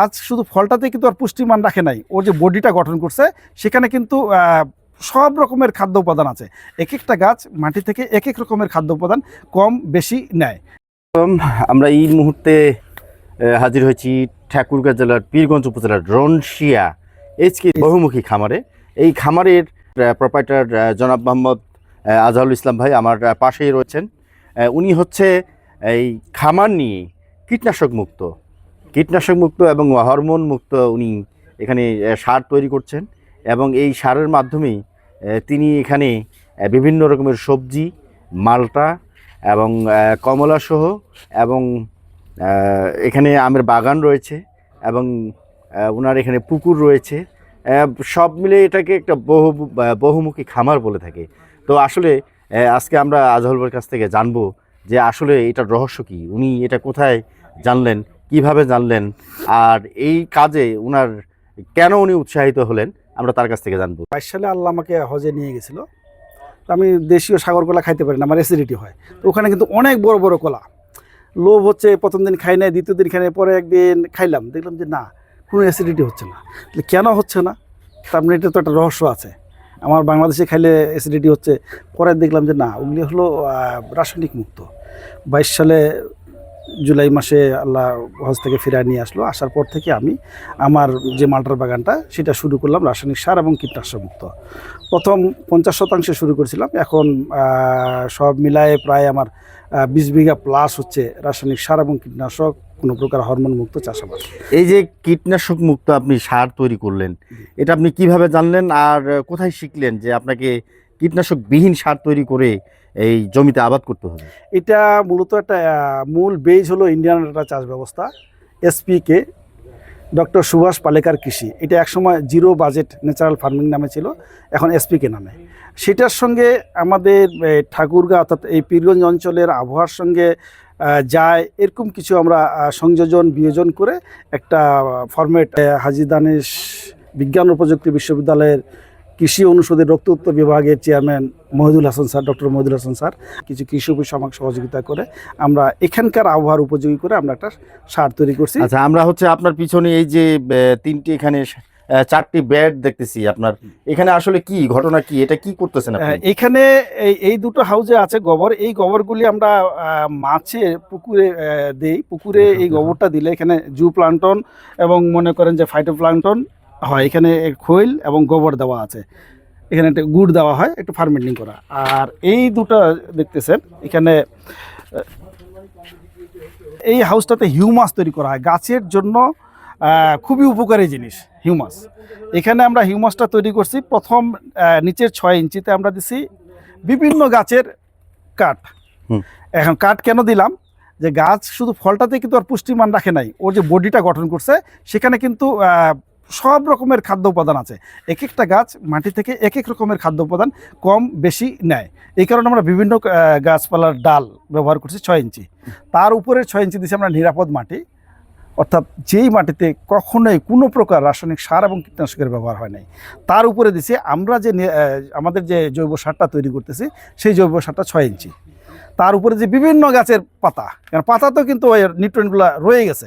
আজ শুধু ফলটাতে কিন্তু আর পুষ্টিমান রাখে নাই, ওর যে বডিটা গঠন করছে সেখানে কিন্তু সব রকমের খাদ্য উপাদান আছে। এক একটা গাছ মাটি থেকে এক এক রকমের খাদ্য উপাদান কম বেশি নেয়। আমরা এই মুহূর্তে হাজির হয়েছি ঠাকুরগাঁও জেলার পীরগঞ্জ উপজেলার রনশিয়া এইচকে বহুমুখী খামারে। এই খামারের প্রোপাইটার জনাব মোহাম্মদ আজহারুল ইসলাম ভাই আমার পাশেই রয়েছেন। উনি হচ্ছে এই খামার নিয়ে কীটনাশক মুক্ত এবং হরমোন মুক্ত উনি এখানে সার তৈরি করছেন এবং এই সারের মাধ্যমেই তিনি এখানে বিভিন্ন রকমের সবজি, মালটা এবং কমলাসহ এবং এখানে আমের বাগান রয়েছে এবং ওনার এখানে পুকুর রয়েছে। সব মিলে এটাকে একটা বহুমুখী খামার বলে থাকে। তো আসলে আজকে আমরা আজহারুল ভাইয়ের কাছ থেকে জানবো যে আসলে এটার রহস্য কী, উনি এটা কোথায় জানলেন, কিভাবে জানলেন, আর এই কাজে উনার কেন উনি উৎসাহিত হলেন আমরা তার কাছ থেকে জানবো। 22 সালে আল্লাহ আমাকে হজে নিয়ে গেছিলো। তো আমি দেশীয় সাগর কলা খাইতে পারি না, আমার অ্যাসিডিটি হয়। তো ওখানে কিন্তু অনেক বড় বড় কলা, লোভ হচ্ছে, প্রথম দিন খাই নাই, দ্বিতীয় দিন খাই নাই, পরে একদিন খাইলাম, দেখলাম যে না, কোনো অ্যাসিডিটি হচ্ছে না। তাহলে কেন হচ্ছে না? তার মানে এটা তো একটা রহস্য আছে। আমার বাংলাদেশে খাইলে অ্যাসিডিটি হচ্ছে, পরে দেখলাম যে না, ওগুলি হলো রাসায়নিক মুক্ত। 22 সালে জুলাই মাসে আল্লাহ হজ থেকে ফিরে নিয়ে আসলো। আসার পর থেকে আমি আমার যে মালটার বাগানটা সেটা শুরু করলাম রাসায়নিক সার এবং কীটনাশক মুক্ত। প্রথম 50% শুরু করেছিলাম, এখন সব মিলায়ে প্রায় আমার 20 বিঘা প্লাস হচ্ছে রাসায়নিক সার এবং কীটনাশক, কোনো প্রকার হরমোন মুক্ত চাষাবাদ। এই যে কীটনাশক মুক্ত আপনি সার তৈরি করলেন, এটা আপনি কিভাবে জানলেন আর কোথায় শিখলেন যে আপনাকে কীটনাশক বিহীন সার তৈরি করে এই জমিতে আবাদ করতে হবে? এটা মূলত একটা মূল বেজ হলো ইন্ডিয়ান একটা চাষ ব্যবস্থা, এসপিকে, ডক্টর সুভাষ পালেকার কৃষি। এটা একসময় জিরো বাজেট ন্যাচারাল ফার্মিং নামে ছিল, এখন এসপিকে নামে। সেটার সঙ্গে আমাদের ঠাকুরগাঁও অর্থাৎ এই পীরগঞ্জ অঞ্চলের আবহাওয়ার সঙ্গে যায় এরকম কিছু আমরা সংযোজন বিয়োজন করে একটা ফরম্যাট হাজী দানেশ বিজ্ঞান ও প্রযুক্তি বিশ্ববিদ্যালয়ের কৃষি অনুষদের রক্ততত্ত্ব বিভাগের chairman Mohidul Hasan sir, doctor Mohidul Hasan sir, কিছু কৃষি অফিস আমাকে সহযোগিতা করে আমরা এখানকার আবহাওয়ার উপযোগী করে আমরা একটা সার তৈরি করছি। আচ্ছা, আমরা হচ্ছে আপনার পিছনে এই যে তিনটি এখানে 4টি বেড দেখতেছি, আপনার এখানে আসলে কি ঘটনা, কি এটা কি করতেছেন আপনি? এখানে এই দুটো হাউজে আছে গোবর, এই গোবরগুলি আমরা মাছের পুকুরে দেই। পুকুরে এই গোবরটা দিলে এখানে জু প্লান্টন এবং মনে করেন যে ফাইটো প্লান্টন হয়। এখানে খৈল এবং গোবর দেওয়া আছে, এখানে একটা গুড় দেওয়া হয়, একটু ফার্মেন্টিং করা। আর এই দুটো দেখতেছেন এখানে, এই হাউসটাতে হিউমাস তৈরি করা হয় গাছের জন্য, খুবই উপকারী জিনিস হিউমাস। এখানে আমরা হিউমাসটা তৈরি করছি প্রথম নিচের 6 ইঞ্চিতে আমরা দিছি বিভিন্ন গাছের কাঠ। এখন কাঠ কেন দিলাম, যে গাছ শুধু ফলটাতে কিন্তু আর পুষ্টিমান রাখে নাই, ওর যে বডিটা গঠন করছে সেখানে কিন্তু সব রকমের খাদ্য উপাদান আছে। এক একটা গাছ মাটি থেকে এক এক রকমের খাদ্য উপাদান কম বেশি নেয়। এই কারণে আমরা বিভিন্ন গাছপালার ডাল ব্যবহার করছি 6 ইঞ্চি। তার উপরে 6 ইঞ্চি দিচ্ছি আমরা নিরাপদ মাটি, অর্থাৎ যেই মাটিতে কখনোই কোনো প্রকার রাসায়নিক সার এবং কীটনাশকের ব্যবহার হয় নাই। তার উপরে দিচ্ছি আমরা যে আমাদের যে জৈব সারটা তৈরি করতেছি সেই জৈব সারটা 6 ইঞ্চি। তার উপরে যে বিভিন্ন গাছের পাতা, কারণ পাতা তো কিন্তু ওই নিউট্রিয়েন্টগুলো রয়ে গেছে।